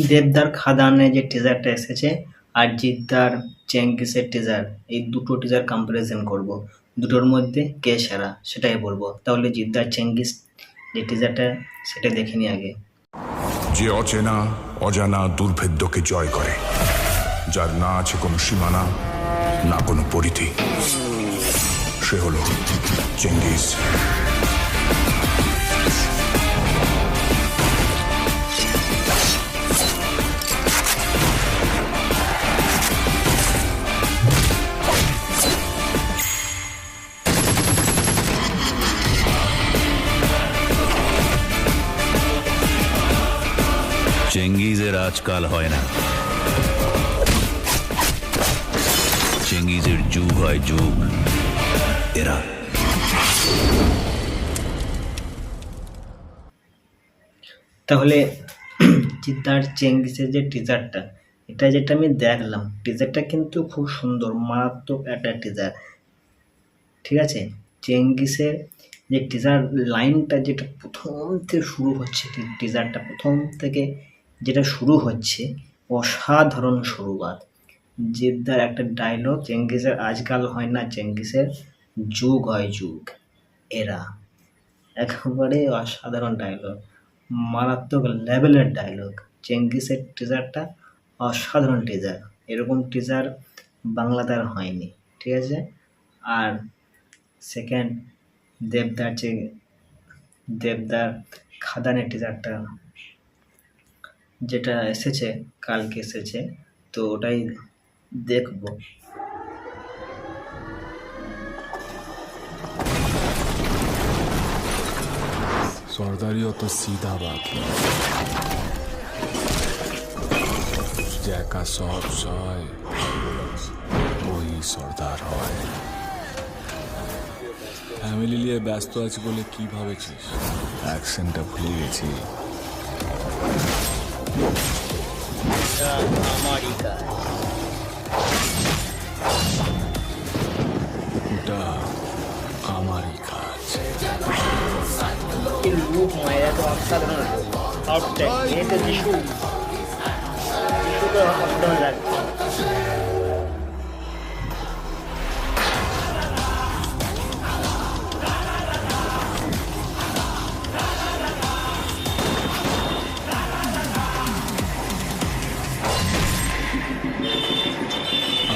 দেবদার খাদানে যে টিজারটা এসেছে আর জিদ্দার চেঙ্গিসের টিজার, এই দুটো টিজার কম্পারিজন করব, দুটোর মধ্যে কে সেরা সেটাই বলবো। তাহলে জিদ্দার চেঙ্গিস যে টিজারটা সেটা দেখে নি আগে। যে অচেনা অজানা দুর্ভেদ্যকে জয় করে, যার না আছে কোনো সীমানা, না কোনো পরিধি, সে হলো চেঙ্গিস। চেঙ্গিজের আজকাল হয় না, চেঙ্গিজের যুগ হয় যুগ, এরা। তাহলে জিদ্দার চেঙ্গিসের যে টিজারটা, এটা যেটা আমি দেখলাম, টিজারটা কিন্তু খুব সুন্দর, মারাত্মক একটা টিজার। ঠিক আছে, চেঙ্গিসের যে টিজার লাইনটা যেটা প্রথম থেকে শুরু হচ্ছে, টিজারটা প্রথম থেকে যেটা শুরু হচ্ছে, অসাধারণ শুরুয়াত। জিদ্দার একটা ডায়লগ, চেঙ্গিসের আজকাল হয় না, চেঙ্গিসের যুগ হয় যুগ, এরা। একেবারে অসাধারণ ডায়লগ, মারাত্মক লেভেলের ডায়লগ। চেঙ্গিসের টিজারটা অসাধারণ টিজার, এরকম টিজার বাংলাতে আর হয়নি। ঠিক আছে, আর সেকেন্ড দেবদার খাদানের টিজারটা যেটা এসেছে, কালকে এসেছে, তো ওটাই দেখব। সর্দারিও তো সিধা বাত, যে একা সব সয় ওই সর্দার হয়। ফ্যামিলি নিয়ে ব্যস্ত আছি বলে কি ভাবেছিস? অ্যাকশনটা ভুলে গেছি। ওটা আমারই কাজ।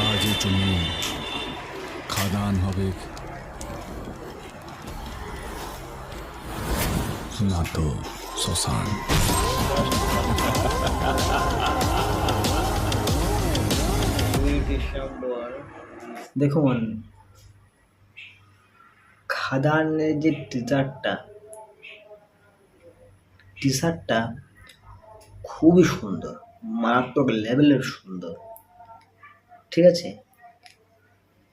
আজ তুমি খাদান হবে না তো শ্মশান। দেখুন, খাদানের যে টিজারটা খুবই সুন্দর, মারাত্মক লেভেলের সুন্দর। ঠিক আছে,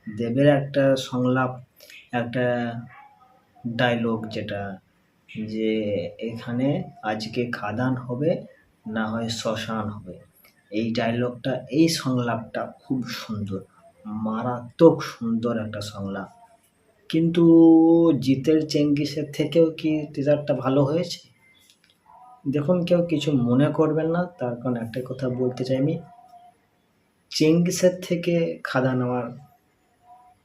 দেবের একটা সংলাপ, একটা ডায়লগ, যেটা যে এখানে আজকে খাদান হবে না হয় শ্মশান হবে, এই ডায়লগটা, এই সংলাপটা খুব সুন্দর, মারাত্মক সুন্দর একটা সংলাপ। কিন্তু জিতের চেঙ্গিসের থেকেও কি টিজারটা ভালো হয়েছে? দেখুন, কেউ কিছু মনে করবেন না, তার কারণ একটাই কথা বলতে চাই আমি, চেঙ্গিসের থেকে খাদান আমার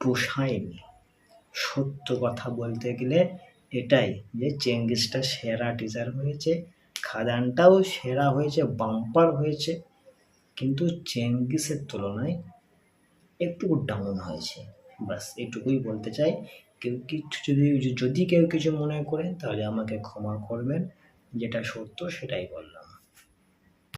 পোষায়নি। সত্য কথা বলতে গেলে এটাই, যে চেঙ্গিসটা সেরা টিজার হয়েছে, খাদানটাও সেরা হয়েছে, বাম্পার হয়েছে, কিন্তু চেঙ্গিসের তুলনায় একটু ডাউন হয়েছে। বাস এটুকুই বলতে চাই। কেউ কিছু যদি কেউ কিছু মনে করেন তাহলে আমাকে ক্ষমা করবেন, যেটা সত্য সেটাই বললাম।